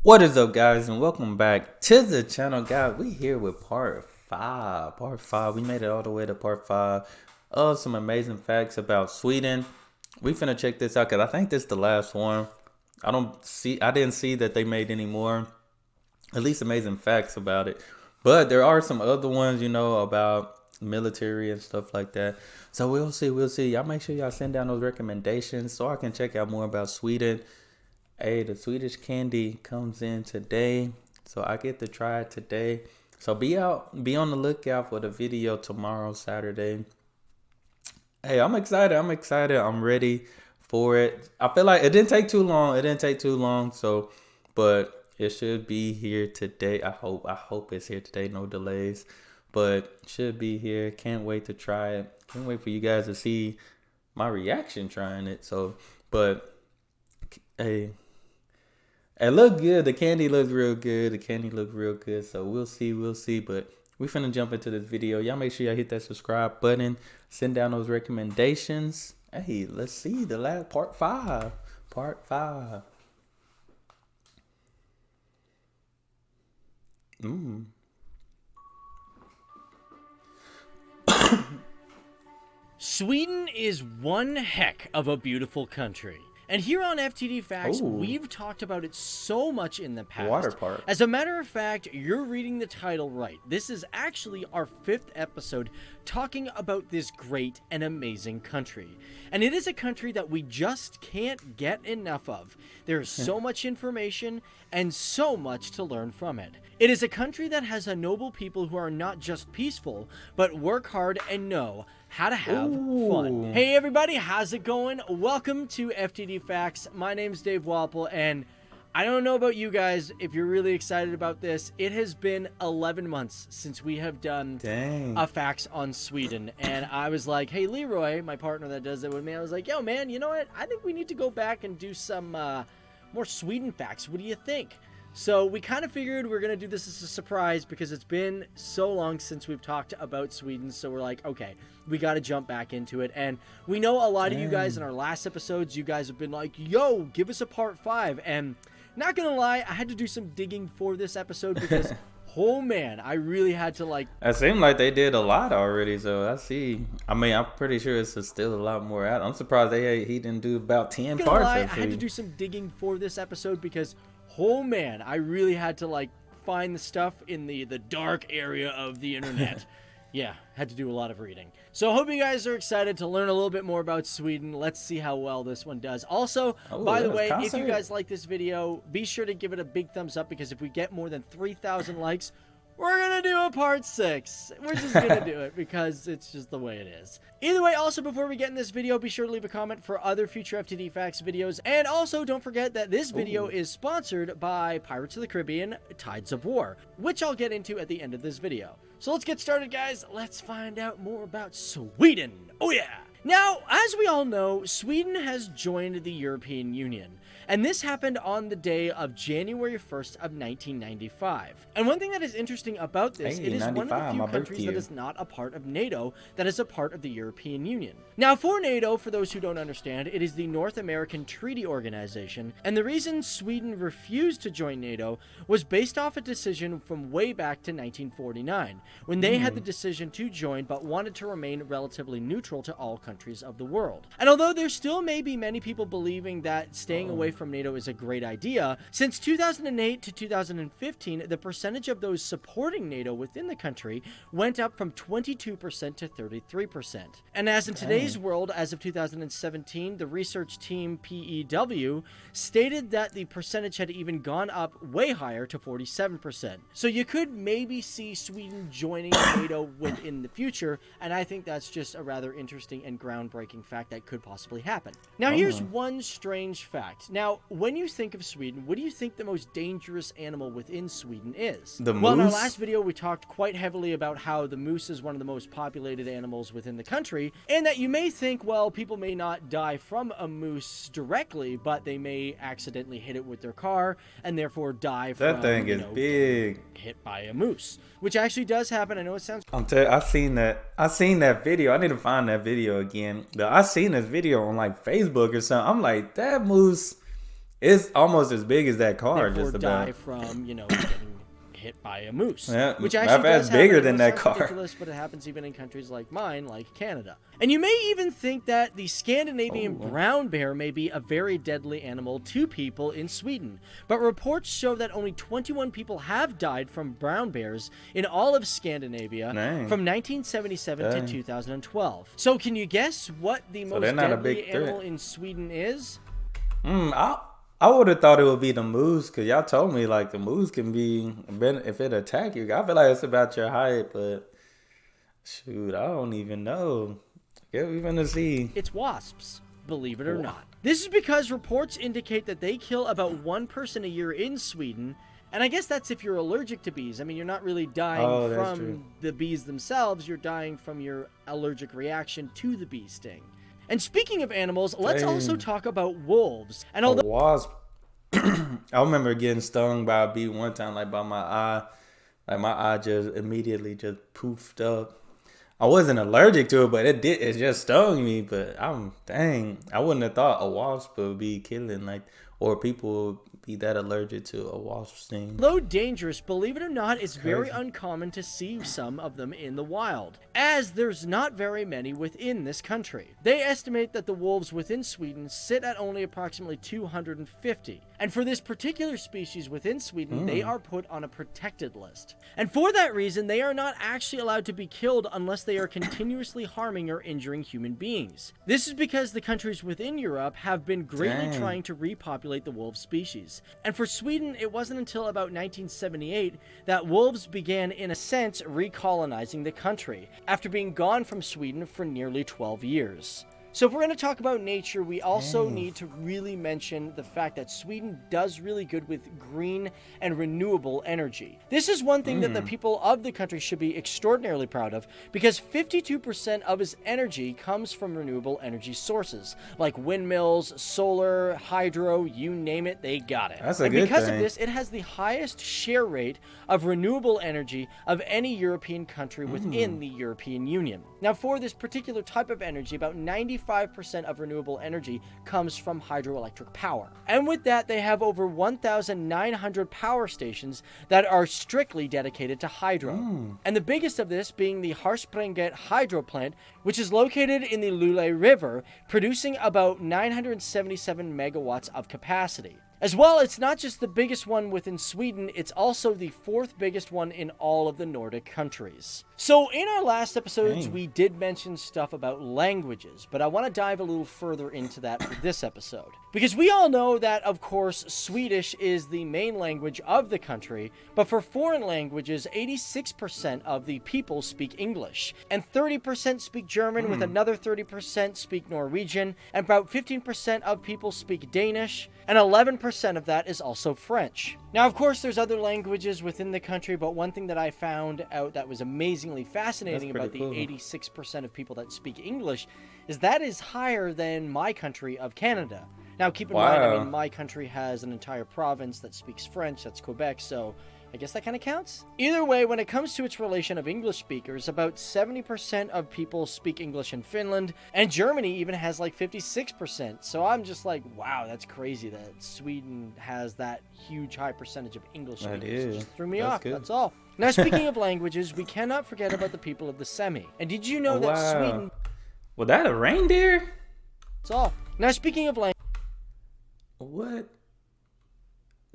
What is up, guys, and welcome back to the channel. Guys, we here with part 5. We made it all the way to part 5 of some amazing facts about Sweden. We finna check this out because I think this is the last one. I didn't see that they made any more, at least amazing facts about it. But there are some other ones, about military and stuff like that. So we'll see. Y'all make sure y'all send down those recommendations so I can check out more about Sweden. Hey, the Swedish candy comes in today, so I get to try it today. So be on the lookout for the video tomorrow, Saturday. Hey, I'm excited. I'm ready for it. I feel like it didn't take too long. So, but it should be here today. I hope it's here today. No delays, but should be here. Can't wait to try it. Can't wait for you guys to see my reaction trying it. So, but hey. It looked good. The candy looks real good. So we'll see. But we finna jump into this video. Y'all make sure y'all hit that subscribe button. Send down those recommendations. Hey, let's see the last part 5. Part 5. Sweden is one heck of a beautiful country. And here on FTD Facts, we've talked about it so much in the past. Water park. As a matter of fact, you're reading the title right. This is actually our 5th episode talking about this great and amazing country. And it is a country that we just can't get enough of. There's so much information and so much to learn from it. It is a country that has a noble people who are not just peaceful, but work hard and know how to have fun. Hey everybody, how's it going? Welcome to FTD Facts. My name's Dave Walpole, and I don't know about you guys if you're really excited about this. It has been 11 months since we have done a facts on Sweden, and I was like, hey Leroy, my partner that does it with me, I was like, yo man, you know what? I think we need to go back and do some more Sweden facts. What do you think? So we kind of figured we're going to do this as a surprise because it's been so long since we've talked about Sweden. So we're like, okay, we got to jump back into it. And we know a lot of you guys in our last episodes, you guys have been like, yo, give us a part 5. And not going to lie, I had to do some digging for this episode because, oh man, I really had to like... It seemed like they did a lot already, so I see. I mean, I'm pretty sure it's still a lot more out. I'm surprised he didn't do about 10 parts. I had to do some digging for this episode because... oh man, I really had to like find the stuff in the dark area of the internet. Yeah, had to do a lot of reading. So I hope you guys are excited to learn a little bit more about Sweden. Let's see how well this one does. Also, by the way, if you guys like this video, be sure to give it a big thumbs up because if we get more than 3,000 likes, we're going to do a part 6. We're just going to do it because it's just the way it is. Either way, also before we get in this video, be sure to leave a comment for other future FTD Facts videos. And also don't forget that this video is sponsored by Pirates of the Caribbean Tides of War, which I'll get into at the end of this video. So let's get started, guys. Let's find out more about Sweden. Oh yeah! Now, as we all know, Sweden has joined the European Union. And this happened on the day of January 1st of 1995. And one thing that is interesting about this, it is one of the few countries that is not a part of NATO that is a part of the European Union. Now, for NATO, for those who don't understand, it is the North American Treaty Organization, and the reason Sweden refused to join NATO was based off a decision from way back to 1949, when they had the decision to join but wanted to remain relatively neutral to all countries of the world. And although there still may be many people believing that staying away from NATO is a great idea, since 2008 to 2015, the percentage of those supporting NATO within the country went up from 22% to 33%. And as in today's world, as of 2017, the research team PEW stated that the percentage had even gone up way higher to 47%. So you could maybe see Sweden joining NATO within the future, and I think that's just a rather interesting and groundbreaking fact that could possibly happen. Now here's one strange fact. Now, when you think of Sweden, what do you think the most dangerous animal within Sweden is? The moose? Well, in our last video, we talked quite heavily about how the moose is one of the most populated animals within the country, and that you may think, well, people may not die from a moose directly, but they may accidentally hit it with their car, and therefore die from, that thing is big. Hit by a moose, which actually does happen. I know it sounds... I seen that video. I need to find that video again. But I seen this video on like Facebook or something. I'm like, that moose It's almost as big as that car, therefore just die about. from, getting hit by a moose. Yeah, Which matter actually of fact, does it's bigger happen. than It that sounds car. ridiculous, but it happens even in countries like mine, like Canada. And you may even think that the Scandinavian brown bear may be a very deadly animal to people in Sweden. But reports show that only 21 people have died from brown bears in all of Scandinavia Dang. from 1977 Dang. to 2012. So can you guess what the most they're not a deadly big animal threat. in Sweden is? I would have thought it would be the moose, because y'all told me like the moose can be, if it attack you. I feel like it's about your height, but shoot, I don't even know. Yeah, we're gonna see. It's wasps, believe it or not. This is because reports indicate that they kill about one person a year in Sweden. And I guess that's if you're allergic to bees. I mean, you're not really dying That's true. from the bees themselves. You're dying from your allergic reaction to the bee sting. And speaking of animals, let's also talk about wolves. And A although wasp. I remember getting stung by a bee one time, like by my eye. Like my eye just immediately just poofed up. I wasn't allergic to it, but it did. It just stung me. But dang, I wouldn't have thought a wasp would be killing, like, or people would be that allergic to a wasp sting. Although dangerous, believe it or not, it's very uncommon to see some of them in the wild, as there's not very many within this country. They estimate that the wolves within Sweden sit at only approximately 250. And for this particular species within Sweden, they are put on a protected list. And for that reason, they are not actually allowed to be killed unless they are continuously harming or injuring human beings. This is because the countries within Europe have been greatly trying to repopulate the wolf species. And for Sweden, it wasn't until about 1978 that wolves began, in a sense, recolonizing the country, after being gone from Sweden for nearly 12 years. So if we're going to talk about nature, we also need to really mention the fact that Sweden does really good with green and renewable energy. This is one thing that the people of the country should be extraordinarily proud of, because 52% of its energy comes from renewable energy sources, like windmills, solar, hydro, you name it, they got it. That's a And good because thing. of this, it has the highest share rate of renewable energy of any European country within the European Union. Now, for this particular type of energy, about 95% of renewable energy comes from hydroelectric power. And with that, they have over 1,900 power stations that are strictly dedicated to hydro. And the biggest of this being the Harspringet hydro plant, which is located in the Lule River, producing about 977 megawatts of capacity. As well, it's not just the biggest one within Sweden, it's also the fourth biggest one in all of the Nordic countries. So in our last episodes, we did mention stuff about languages, but I want to dive a little further into that for this episode. Because we all know that, of course, Swedish is the main language of the country, but for foreign languages, 86% of the people speak English, and 30% speak German, with another 30% speak Norwegian, and about 15% of people speak Danish, and 11% of that is also French. Now, of course, there's other languages within the country, but one thing that I found out that was amazingly fascinating about the 86% of people that speak English is that is higher than my country of Canada. Now, keep in mind, I mean, my country has an entire province that speaks French, that's Quebec, so I guess that kind of counts. Either way, when it comes to its relation of English speakers, about 70% of people speak English in Finland, and Germany even has like 56%. So I'm just like, wow, that's crazy that Sweden has that huge high percentage of English speakers. That is. It just threw me That's off, good. that's all. Now, speaking of languages, we cannot forget about the people of the Semi. And did you know that Sweden... Was that a reindeer? That's all. Now, speaking of language... What?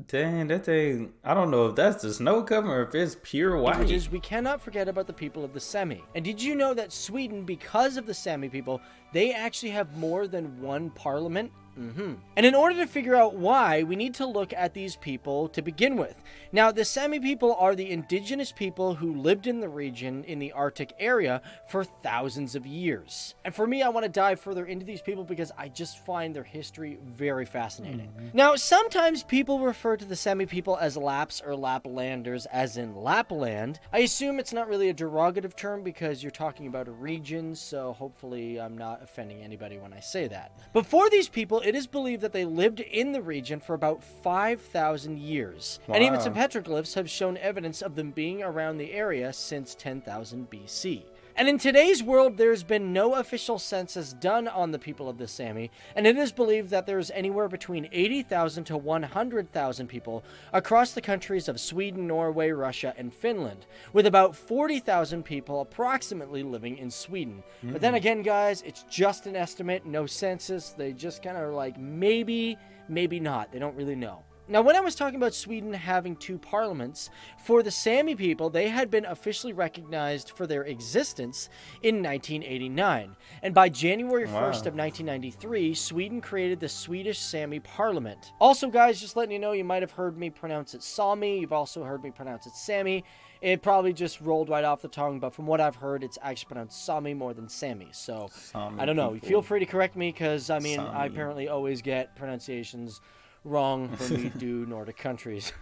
Dang, that thing. I don't know if that's the snow cover or if it's pure white. languages, we cannot forget about the people of the Sami. And did you know that Sweden, because of the Sami people, they actually have more than one parliament? And in order to figure out why, we need to look at these people to begin with. Now, the Sami people are the indigenous people who lived in the region in the Arctic area for thousands of years. And for me, I want to dive further into these people because I just find their history very fascinating. Now, sometimes people refer to the Sami people as Laps or Laplanders, as in Lapland. I assume it's not really a derogative term because you're talking about a region, so hopefully I'm not offending anybody when I say that. But for these people, it is believed that they lived in the region for about 5,000 years. And even some petroglyphs have shown evidence of them being around the area since 10,000 BC. And in today's world, there's been no official census done on the people of the Sami, and it is believed that there's anywhere between 80,000 to 100,000 people across the countries of Sweden, Norway, Russia, and Finland, with about 40,000 people approximately living in Sweden. But then again, guys, it's just an estimate, no census. They just kind of like maybe not. They don't really know. Now, when I was talking about Sweden having 2 parliaments, for the Sami people, they had been officially recognized for their existence in 1989. And by January 1st of 1993, Sweden created the Swedish Sami Parliament. Also, guys, just letting you know, you might have heard me pronounce it Sami. You've also heard me pronounce it Sami. It probably just rolled right off the tongue, but from what I've heard, it's actually pronounced Sami more than Sami. So, I don't know. Feel free to correct me, because, I mean, I apparently always get pronunciations wrong when we do Nordic countries.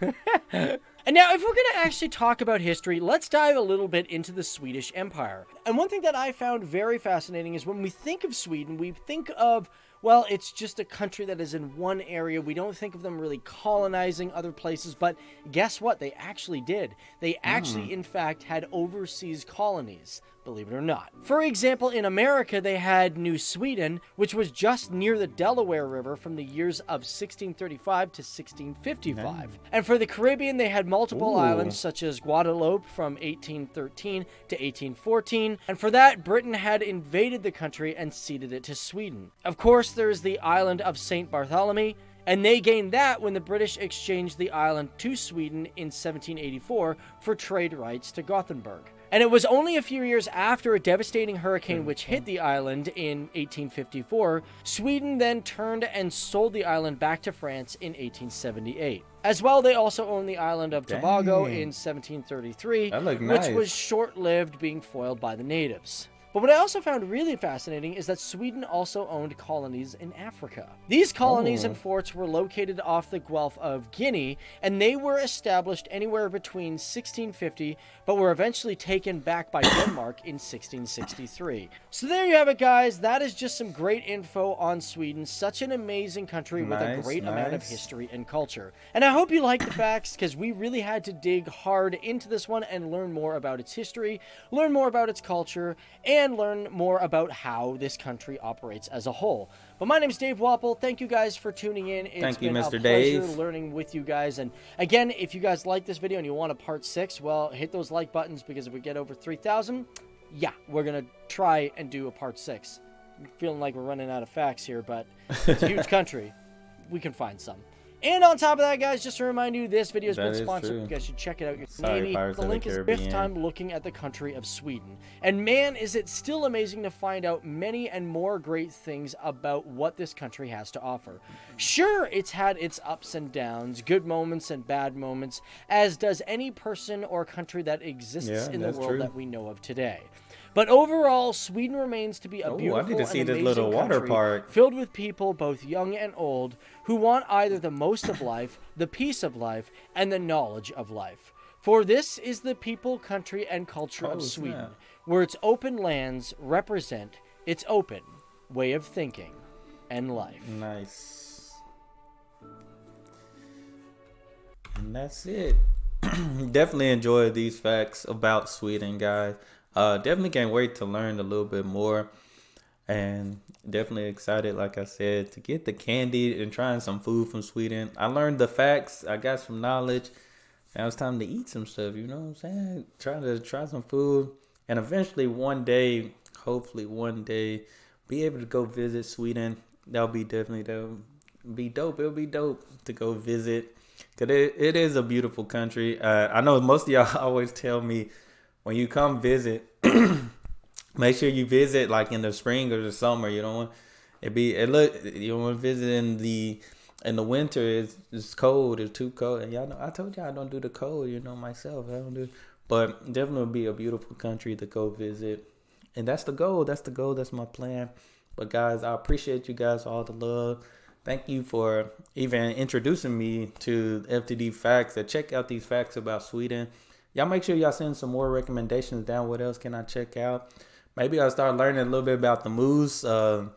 And now, if we're going to actually talk about history, let's dive a little bit into the Swedish Empire. And one thing that I found very fascinating is when we think of Sweden, we think of, well, it's just a country that is in one area. We don't think of them really colonizing other places, but guess what? They actually did. They actually, in fact, had overseas colonies, believe it or not. For example, in America, they had New Sweden, which was just near the Delaware River from the years of 1635 to 1655. And for the Caribbean, they had multiple islands, such as Guadeloupe from 1813 to 1814. And for that, Britain had invaded the country and ceded it to Sweden. Of course, there's the island of St. Bartholomew, and they gained that when the British exchanged the island to Sweden in 1784 for trade rights to Gothenburg. And it was only a few years after a devastating hurricane which hit the island in 1854, Sweden then turned and sold the island back to France in 1878. As well, they also owned the island of Tobago in 1733, which was short-lived, being foiled by the natives. But what I also found really fascinating is that Sweden also owned colonies in Africa. These colonies and forts were located off the Gulf of Guinea, and they were established anywhere between 1650, but were eventually taken back by Denmark in 1663. So there you have it, guys. That is just some great info on Sweden. Such an amazing country with a great amount of history and culture. And I hope you like the facts, because we really had to dig hard into this one and learn more about its history, learn more about its culture, and learn more about how this country operates as a whole. But my name's Dave Wapple. Thank you guys for tuning in. It's been a pleasure learning with you guys. And again, if you guys like this video and you want a part 6, well, hit those like buttons, because if we get over 3,000, yeah, we're going to try and do a part 6. I'm feeling like we're running out of facts here, but it's a huge country. We can find some. And on top of that, guys, just to remind you, this video has been sponsored. You guys should check it out. The link is 5th time looking at the country of Sweden. And man, is it still amazing to find out many and more great things about what this country has to offer. Sure, it's had its ups and downs, good moments and bad moments, as does any person or country that exists in the world that we know of today. But overall, Sweden remains to be a beautiful and amazing country filled with people, both young and old, who want either the most of life, the peace of life, and the knowledge of life. For this is the people, country, and culture of Sweden, where its open lands represent its open way of thinking and life. Nice. And that's it. Definitely enjoy these facts about Sweden, guys. Definitely can't wait to learn a little bit more, and definitely excited, like I said, to get the candy and trying some food from Sweden. I learned the facts, I got some knowledge. Now it's time to eat some stuff, you know what I'm saying? Try some food, and eventually one day, hopefully one day, be able to go visit Sweden. That'll be dope. It'll be dope to go visit, because it is a beautiful country. I know most of y'all always tell me, when you come visit, make sure you visit like in the spring or the summer. You don't want you don't want to visit in the winter. It's cold. It's too cold. And y'all know, I told y'all I don't do the cold. You know myself. I don't do. But definitely be a beautiful country to go visit, and that's the goal. That's my plan. But guys, I appreciate you guys, all the love. Thank you for even introducing me to FTD Facts. Check out these facts about Sweden. Y'all make sure y'all send some more recommendations down. What else can I check out? Maybe I'll start learning a little bit about the Moose, the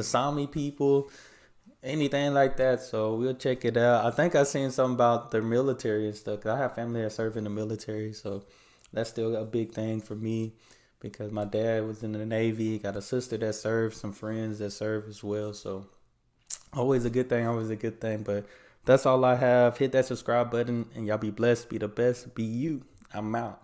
Sami people, anything like that. So we'll check it out. I think I seen something about their military and stuff, 'cause I have family that serve in the military. So That's still a big thing for me because my dad was in the Navy, got a sister that served, some friends that serve as well. So always a good thing, always a good thing. But that's all I have. Hit that subscribe button and y'all be blessed, be the best, be you. I'm out.